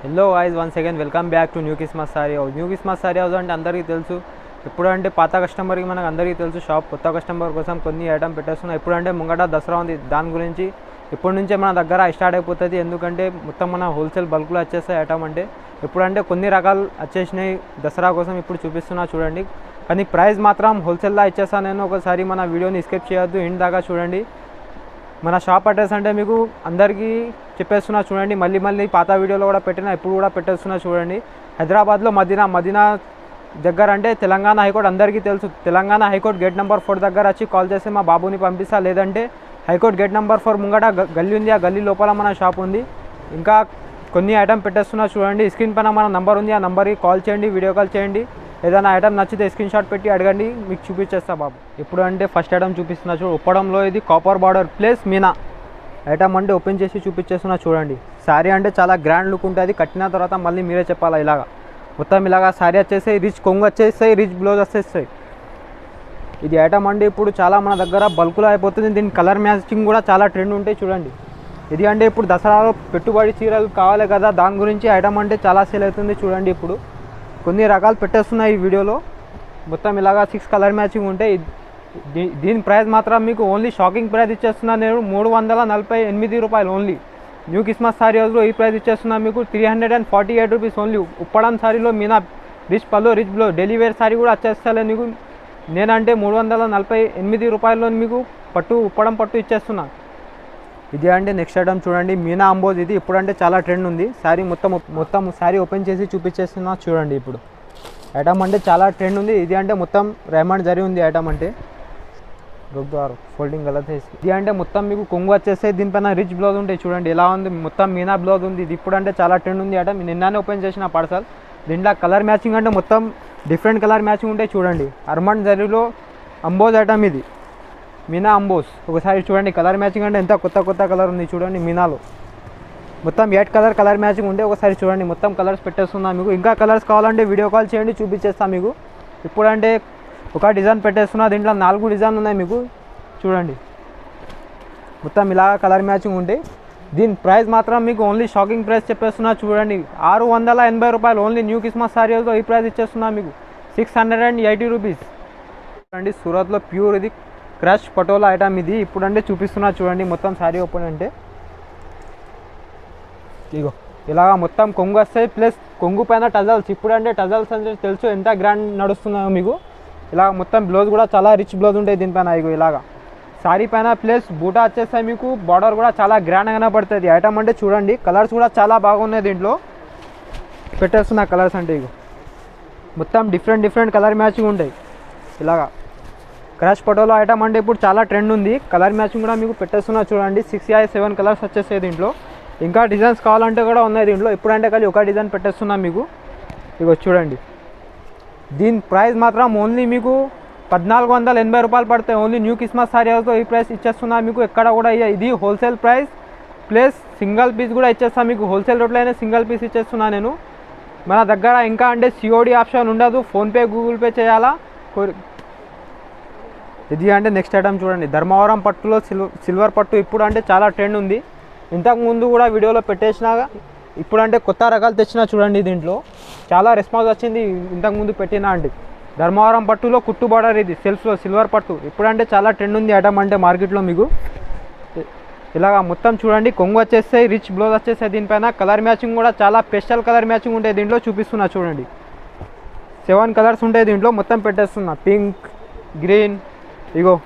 Hello guys, once again welcome back to new Christmas sari house. New Christmas sari house అంటే అందరికీ తెలుసు. ఎప్పుడంటే పాత కస్టమర్కి మనకు అందరికీ తెలుసు షాప్. కొత్త కస్టమర్ కోసం కొన్ని ఐటమ్ పెట్టేస్తున్నాం. ఎప్పుడంటే ముంగట దసరా ఉంది, దాని గురించి ఇప్పటి నుంచే మన దగ్గర స్టార్ట్ అయిపోతుంది. ఎందుకంటే మొత్తం మన హోల్సేల్ బల్క్లో వచ్చేస్తాయి ఐటమ్. అంటే ఎప్పుడంటే కొన్ని రకాలు వచ్చేసినాయి దసరా కోసం, ఇప్పుడు చూపిస్తున్నా చూడండి. కానీ ప్రైస్ మాత్రం హోల్సేల్లా ఇచ్చేస్తాను నేను. ఒకసారి మన వీడియోని స్కిప్ చేయొద్దు, ఎండ్ దాకా చూడండి. మన షాప్ అడ్రస్ అంటే మీకు అందరికీ చెప్పేస్తున్నా చూడండి. మళ్ళీ పాత వీడియోలో కూడా పెట్టినా, ఇప్పుడు కూడా పెట్టేస్తున్నా చూడండి. హైదరాబాద్లో మదీనా దగ్గర అంటే తెలంగాణ హైకోర్టు అందరికీ తెలుసు. తెలంగాణ హైకోర్టు గేట్ నెంబర్ 4 దగ్గర వచ్చి కాల్ చేస్తే మా బాబుని పంపిస్తా. లేదంటే హైకోర్టు గేట్ నెంబర్ 4 ముంగట గల్లీ ఉంది, ఆ గల్లీ లోపల మన షాప్ ఉంది. ఇంకా కొన్ని ఐటమ్ పెట్టేస్తున్నా చూడండి. స్క్రీన్ పైన మన నంబర్ ఉంది, ఆ నంబర్కి కాల్ చేయండి, వీడియో కాల్ చేయండి. ఏదైనా ఐటమ్ నచ్చితే స్క్రీన్ షాట్ పెట్టి అడగండి, మీకు చూపించేస్తా బాబు. ఇప్పుడు అంటే ఫస్ట్ ఐటమ్ చూపిస్తున్నా చూడు. ఉప్పడంలో ఇది copper border plus Meena item అంటే ఓపెన్ చేసి చూపించేస్తున్నా చూడండి. శారీ అంటే చాలా గ్రాండ్ లుక్ ఉంటుంది. కట్టిన తర్వాత మళ్ళీ మీరే చెప్పాలా. ఇలాగా మొత్తం ఇలాగా శారీ వచ్చేసాయి, రిచ్ కొంగు వచ్చేస్తాయి, రిచ్ బ్లౌజ్ వచ్చేస్తాయి. ఇది ఐటమ్ అంటే ఇప్పుడు చాలా మన దగ్గర బల్క్లో అయిపోతుంది. దీని కలర్ మ్యాచింగ్ కూడా చాలా ట్రెండ్ ఉంటాయి చూడండి. ఇది అంటే ఇప్పుడు దసరాలో పెట్టుబడి చీరలు కావాలి కదా, దాని గురించి ఐటమ్ అంటే చాలా సేల్ అవుతుంది చూడండి. ఇప్పుడు కొన్ని రకాలు పెట్టేస్తున్నాయి ఈ వీడియోలో. మొత్తం ఇలాగా 6 కలర్ మ్యాచింగ్ ఉంటాయి. దీని ప్రైస్ మాత్రం మీకు ఓన్లీ షాకింగ్ ప్రైస్ ఇచ్చేస్తున్నా నేను, 348 రూపాయలు ఓన్లీ. న్యూ క్రిస్మస్ సారీ హౌస్లో ఈ ప్రైస్ ఇచ్చేస్తున్నా మీకు 348 రూపీస్ ఓన్లీ. ఉప్పడం సారీలో మీనా రిచ్ పళ్ళు, rich blouse, daily wear sari కూడా వచ్చేస్తాలే మీకు. నేనంటే 348 రూపాయల్లో మీకు ఉప్పడం పట్టు ఇచ్చేస్తున్నా. ఇది అంటే నెక్స్ట్ ఐటమ్ చూడండి, మీనా అంబోజ్. ఇది ఇప్పుడు అంటే చాలా ట్రెండ్ ఉంది. శారీ మొత్తం శారీ ఓపెన్ చేసి చూపించేస్తున్నా చూడండి. ఇప్పుడు ఐటమ్ అంటే చాలా ట్రెండ్ ఉంది. ఇది అంటే మొత్తం రైమండ్ జరీ ఉంది ఐటమ్ అంటే. ఫోల్డింగ్ గలత్ వేసి ఇది అంటే మొత్తం మీకు కొంగు వచ్చేస్తే దీనిపైన రిచ్ బ్లౌజ్ ఉంటాయి చూడండి. ఎలా ఉంది, మొత్తం మీనా బ్లౌజ్ ఉంది. ఇది ఇప్పుడు అంటే చాలా ట్రెండ్ ఉంది ఐటమ్. నిన్ననే ఓపెన్ చేసిన పార్సల్. దీంట్లో కలర్ మ్యాచింగ్ అంటే మొత్తం డిఫరెంట్ కలర్ మ్యాచింగ్ ఉంటాయి చూడండి. అర్మండ్ జరీలో అంబోజ్ ఐటమ్ ఇది, మీనా అంబోస్. ఒకసారి చూడండి కలర్ మ్యాచింగ్ అంటే ఎంత కొత్త కలర్ ఉంది చూడండి. మీనాలో మొత్తం 8 కలర్ మ్యాచింగ్ ఉంటే ఒకసారి చూడండి. మొత్తం కలర్స్ పెట్టేస్తున్నా మీకు. ఇంకా కలర్స్ కావాలంటే వీడియో కాల్ చేయండి, చూపించేస్తాను మీకు. ఇప్పుడు అంటే ఒక డిజైన్ పెట్టేస్తున్నా. దీంట్లో 4 డిజైన్లు ఉన్నాయి మీకు చూడండి. మొత్తం ఇలా కలర్ మ్యాచింగ్ ఉంటాయి. దీని ప్రైస్ మాత్రం మీకు ఓన్లీ షాకింగ్ ప్రైస్ చెప్పేస్తున్నా చూడండి. 680 రూపాయలు ఓన్లీ. న్యూ క్రిస్మస్ సారీ హౌస్లో ఈ ప్రైస్ ఇచ్చేస్తున్నా మీకు 680 రూపీస్ చూడండి. సూరత్లో ప్యూర్ ఇది క్రష్ పటోలా ఐటమ్ ఇది. ఇప్పుడు అంటే చూపిస్తున్నా చూడండి. మొత్తం శారీ ఓపెన్ అంటే ఇగో ఇలాగా మొత్తం కొంగు వస్తాయి, ప్లస్ కొంగు పైన టజల్స్. ఇప్పుడు అంటే టజల్స్ అంటే తెలుసు ఎంత గ్రాండ్ నడుస్తున్నాయో మీకు. ఇలా మొత్తం బ్లౌజ్ కూడా చాలా రిచ్ బ్లౌజ్ ఉంటాయి దీనిపైన. ఇగో ఇలాగా శారీ పైన ప్లస్ బూటా వచ్చేస్తాయి మీకు. బార్డర్ కూడా చాలా గ్రాండ్గానే పడుతుంది ఐటమ్ అంటే చూడండి. కలర్స్ కూడా చాలా బాగున్నాయి దీంట్లో. పెట్టేస్తున్నా కలర్స్ అంటే ఇగో మొత్తం డిఫరెంట్ కలర్ మ్యాచింగ్ ఉంటాయి. ఇలాగా క్రాష్ పటోలా ఐటమ్ అంటే ఇప్పుడు చాలా ట్రెండ్ ఉంది. కలర్ మ్యాచింగ్ కూడా మీకు పెట్టేస్తున్నా చూడండి. 6 or 7 కలర్స్ వచ్చేస్తాయి దీంట్లో. ఇంకా డిజైన్స్ కావాలంటే కూడా ఉన్నాయి దీంట్లో. ఇప్పుడంటే ఖాళీ ఒక డిజైన్ పెట్టేస్తున్నా మీకు. ఇగో చూడండి. దీని ప్రైస్ మాత్రం ఓన్లీ మీకు 1480 రూపాయలు పడతాయి ఓన్లీ. న్యూ క్రిస్మస్ సారీ హౌస్లో ఈ ప్రైస్ ఇచ్చేస్తున్నా మీకు. ఎక్కడ కూడా ఇది wholesale price plus single piece కూడా ఇచ్చేస్తాను మీకు. హోల్సేల్ రేట్లో అయినా సింగిల్ పీస్ ఇచ్చేస్తున్నా నేను. మన దగ్గర ఇంకా అంటే సిఓడి ఆప్షన్ ఉండదు, ఫోన్పే గూగుల్ పే చేయాలా. ఇది అంటే నెక్స్ట్ ఐటమ్ చూడండి. ధర్మవరం పట్టులో సిల్వర్ పట్టు ఇప్పుడు అంటే చాలా ట్రెండ్ ఉంది. ఇంతకు ముందు కూడా వీడియోలో పెట్టేసినాగా. ఇప్పుడు అంటే కొత్త రకాలు తెచ్చినా చూడండి. దీంట్లో చాలా రెస్పాన్స్ వచ్చింది ఇంతకుముందు పెట్టినా అంటే. ధర్మవరం పట్టులో కుట్టు బార్డర్ ఇది సెల్ఫ్లో సిల్వర్ పట్టు. ఇప్పుడు అంటే చాలా ట్రెండ్ ఉంది ఐటమ్ అంటే మార్కెట్లో మీకు. ఇలాగా మొత్తం చూడండి కొంగు వచ్చేస్తాయి, రిచ్ బ్లౌజ్ వచ్చేస్తాయి. దీనిపైన కలర్ మ్యాచింగ్ కూడా చాలా స్పెషల్ కలర్ మ్యాచింగ్ ఉంటాయి దీంట్లో. చూపిస్తున్నా చూడండి. 7 కలర్స్ ఉంటాయి దీంట్లో. మొత్తం పెట్టేస్తున్నా. పింక్, గ్రీన్, ఇగో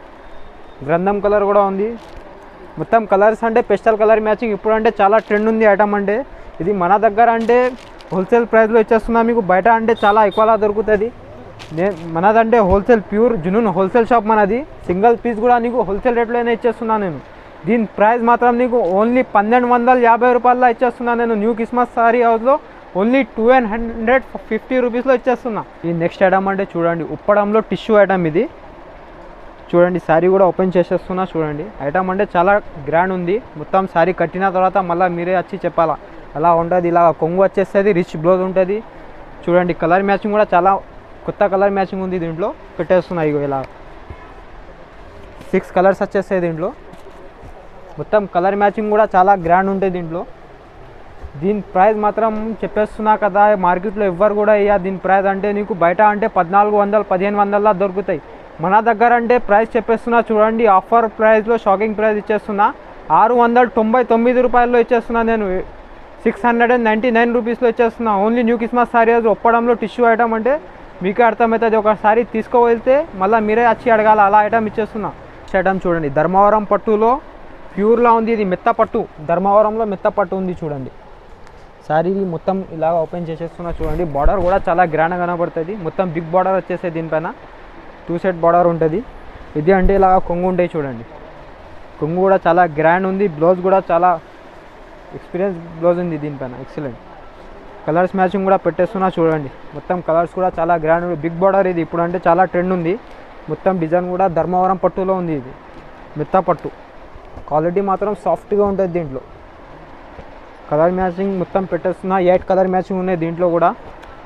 గ్రంథం కలర్ కూడా ఉంది. మొత్తం కలర్స్ అంటే స్పెషల్ కలర్ మ్యాచింగ్. ఇప్పుడు అంటే చాలా ట్రెండ్ ఉంది ఐటమ్ అంటే. ఇది మన దగ్గర అంటే హోల్సేల్ ప్రైస్లో ఇచ్చేస్తున్నా మీకు. బయట అంటే చాలా ఎక్కువలా దొరుకుతుంది. మనదంటే wholesale pure Junoon wholesale shop మనది. సింగిల్ పీస్ కూడా నీకు హోల్సేల్ రేట్లోనే ఇచ్చేస్తున్నా నేను. దీని ప్రైస్ మాత్రం నీకు ఓన్లీ 1250 రూపాయల్లో ఇచ్చేస్తున్నా నేను. న్యూ క్రిస్మస్ సారీ హౌస్లో ఓన్లీ 250 రూపీస్లో ఇచ్చేస్తున్నా. ఈ నెక్స్ట్ ఐటమ్ అంటే చూడండి. ఉప్పడంలో టిష్యూ ఐటమ్ ఇది చూడండి. శారీ కూడా ఓపెన్ చేసేస్తున్నా చూడండి. ఐటమ్ అంటే చాలా గ్రాండ్ ఉంది. మొత్తం శారీ కట్టిన తర్వాత మళ్ళీ మీరే వచ్చి చెప్పాలా అలా ఉంటుంది. ఇలా కొంగు వచ్చేస్తుంది, రిచ్ బ్లౌజ్ ఉంటుంది చూడండి. కలర్ మ్యాచింగ్ కూడా చాలా కొత్త కలర్ మ్యాచింగ్ ఉంది దీంట్లో. పెట్టేస్తున్నాయి ఇగో ఇలా 6 కలర్స్ వచ్చేస్తాయి దీంట్లో. మొత్తం కలర్ మ్యాచింగ్ కూడా చాలా గ్రాండ్ ఉంటుంది దీంట్లో. దీని ప్రైస్ మాత్రం చెప్పేస్తున్నా కదా, మార్కెట్లో ఎవ్వరు కూడా ఇయ్య దీని ప్రైస్. అంటే నీకు బయట అంటే 1400 1500లా దొరుకుతాయి. మన దగ్గర అంటే ప్రైస్ చెప్పేస్తున్నా చూడండి, ఆఫర్ ప్రైస్లో షాకింగ్ ప్రైస్ ఇచ్చేస్తున్నా. 699 రూపాయల్లో ఇచ్చేస్తున్నా నేను. 699 రూపీస్లో ఇచ్చేస్తున్నా. Only new Christmas sari house ఒప్పడంలో టిష్యూ ఐటమ్ అంటే మీకే అర్థమవుతుంది. ఒకసారి తీసుకోవెళ్తే మళ్ళీ మీరే వచ్చి అడగాల, అలా ఐటమ్ ఇచ్చేస్తున్నా. ఐటమ్ చూడండి, ధర్మవరం పట్టులో ప్యూర్లా ఉంది. ఇది మెత్త పట్టు, ధర్మవరంలో మెత్త పట్టు ఉంది చూడండి. సారీ మొత్తం ఇలా ఓపెన్ చేసేస్తున్నా చూడండి. బార్డర్ కూడా చాలా గ్రాండ్గా కనబడుతుంది. మొత్తం బిగ్ బార్డర్ వచ్చేసి దీనిపైన 2 సెట్ బార్డర్ ఉంటుంది. ఇది అంటే ఇలా కొంగు ఉంటాయి చూడండి. కొంగు కూడా చాలా గ్రాండ్ ఉంది. బ్లౌజ్ కూడా చాలా ఎక్స్పీరియన్స్ బ్లౌజ్ ఉంది దీనిపైన, ఎక్సలెంట్. కలర్స్ మ్యాచింగ్ కూడా పెట్టేస్తున్నా చూడండి. మొత్తం కలర్స్ కూడా చాలా గ్రాండ్ ఉంది. బిగ్ బార్డర్ ఇది ఇప్పుడు అంటే చాలా ట్రెండ్ ఉంది. మొత్తం డిజైన్ కూడా ధర్మవరం పట్టులో ఉంది. ఇది మెత్త పట్టు, క్వాలిటీ మాత్రం సాఫ్ట్గా ఉంటుంది. దీంట్లో కలర్ మ్యాచింగ్ మొత్తం పెట్టేస్తున్నా. 8 కలర్ మ్యాచింగ్ ఉన్నాయి దీంట్లో కూడా.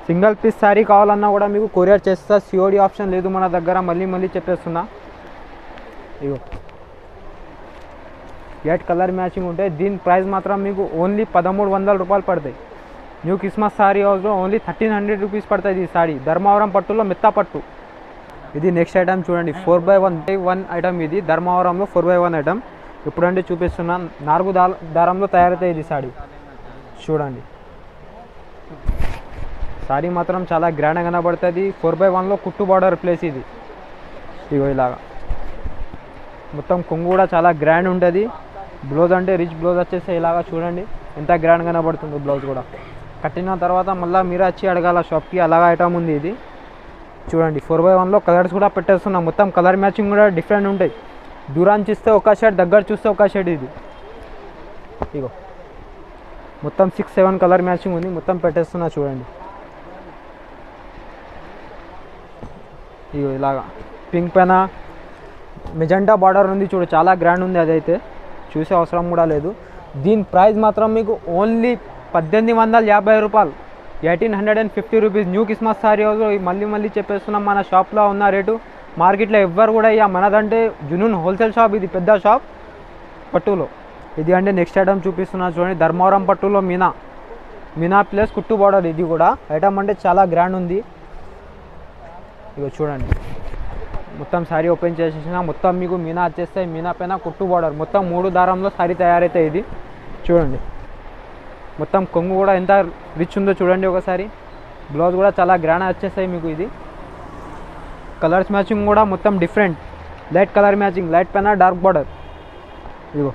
సింగిల్ పీస్ శారీ కావాలన్నా కూడా మీకు కొరియర్ చేస్తా. సిఓడి ఆప్షన్ లేదు మన దగ్గర, మళ్ళీ చెప్పేస్తున్నా. ఇగో 8 కలర్ మ్యాచింగ్ ఉంటాయి. దీని ప్రైస్ మాత్రం మీకు ఓన్లీ 1300 రూపాయలు పడతాయి. న్యూ క్రిస్మస్ సారీ హౌస్లో ఓన్లీ 1300 రూపీస్ పడుతుంది ఈ సారీ. ధర్మవరం పట్టులో మెత్త పట్టు. ఇది నెక్స్ట్ ఐటమ్ చూడండి, 4x1 ఐటమ్. ఇది ధర్మవరంలో 4x1 ఐటమ్. ఇప్పుడంటే చూపిస్తున్నా. 4 దారంలో తయారవుతాయి ఇది సారీ చూడండి. సారీ మాత్రం చాలా గ్రాండ్గా కనబడుతుంది. 4x1లో కుట్టు బార్డర్ ప్లేస్ ఇది. ఇగో ఇలాగా మొత్తం కొంగు కూడా చాలా గ్రాండ్ ఉంటుంది. బ్లౌజ్ అంటే రిచ్ బ్లౌజ్ వచ్చేసి ఇలాగా చూడండి ఎంత గ్రాండ్గా కనబడుతుందో. బ్లౌజ్ కూడా కట్టిన తర్వాత మళ్ళీ మీరు వచ్చి అడగాల షాప్కి, అలాగా ఐటమ్ ఉంది ఇది చూడండి. 4x1లో కలర్స్ కూడా పెట్టేస్తున్నాం. మొత్తం కలర్ మ్యాచింగ్ కూడా డిఫరెంట్ ఉంటాయి. దూరం చూస్తే ఒక షేడ్, దగ్గర చూస్తే ఒక షేడ్. ఇది ఇగో మొత్తం 6-7 కలర్ మ్యాచింగ్ ఉంది. మొత్తం పెట్టేస్తున్నా చూడండి. ఇగో ఇలాగా పింక్ పైన మెజెంటా బార్డర్ ఉంది చూడు, చాలా గ్రాండ్ ఉంది. అదైతే చూసే అవసరం కూడా లేదు. దీని ప్రైస్ మాత్రం మీకు ఓన్లీ 1850 రూపాయలు, 1850 rupees. New Christmas sari house మళ్ళీ చెప్పేస్తున్నాం. మన షాప్లో ఉన్న రేటు మార్కెట్లో ఎవ్వరు కూడా ఇక మనదంటే జునూన్ హోల్సేల్ షాప్. ఇది పెద్ద షాప్ పట్టులో. ఇది అంటే నెక్స్ట్ ఐటమ్ చూపిస్తున్నా చూడండి. ధర్మవరం పట్టులో మీనా ప్లస్ కుట్టు బార్డర్. ఇది కూడా ఐటమ్ అంటే చాలా గ్రాండ్ ఉంది. ఇగో చూడండి, మొత్తం శారీ ఓపెన్ చేసేసిన. మొత్తం మీకు మీనా వచ్చేస్తాయి. మీనా పైన కుట్టు బార్డర్. మొత్తం 3 దారంలో శారీ తయారైతాయి. ఇది చూడండి. మొత్తం కొంగు కూడా ఎంత రిచ్ ఉందో చూడండి ఒకసారి. బ్లౌజ్ కూడా చాలా గ్రాండ్ వచ్చేస్తాయి మీకు. ఇది కలర్స్ మ్యాచింగ్ కూడా మొత్తం different. Light colour matching, light పైన డార్క్ బార్డర్. ఇగో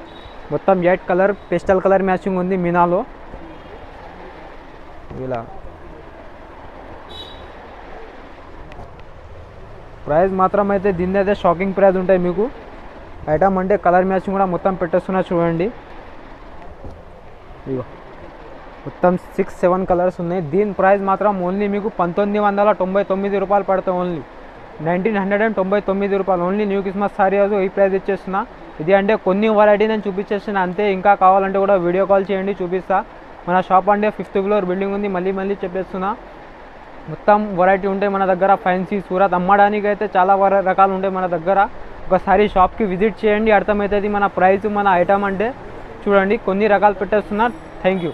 మొత్తం 8 కలర్ పేస్టల్ కలర్ మ్యాచింగ్ ఉంది మీనాలో. ఇలా ప్రైస్ మాత్రం అయితే దీని అయితే షాకింగ్ ప్రైస్ ఉంటాయి మీకు. ఐటమ్ అంటే కలర్ మ్యాచింగ్ కూడా మొత్తం పెట్టేస్తున్నా చూడండి. ఇగో మొత్తం 6-7 కలర్స్ ఉన్నాయి. దీని ప్రైస్ మాత్రం ఓన్లీ మీకు 1999 రూపాయలు పడతాయి. ఓన్లీ 1999 రూపాయలు. Only new Christmas sari house ఈ ప్రైస్ ఇచ్చేస్తున్నా. ఇది అంటే కొన్ని వెరైటీ నేను చూపించేస్తున్నా అంతే. ఇంకా కావాలంటే కూడా వీడియో కాల్ చేయండి, చూపిస్తా. మన షాప్ అంటే 5th ఫ్లోర్ బిల్డింగ్ ఉంది. మళ్ళీ చెప్పేస్తున్నా. మొత్తం వెరైటీ ఉంటాయి మన దగ్గర. ఫ్యాన్సీ సూరత్ అమ్మడానికి అయితే చాలా రకాలు ఉంటాయి మన దగ్గర. ఒకసారి షాప్కి విజిట్ చేయండి, అర్థమవుతుంది మన ప్రైస్, మన ఐటమ్ అంటే చూడండి. కొన్ని రకాలు పెట్టేస్తున్నా. Thank you.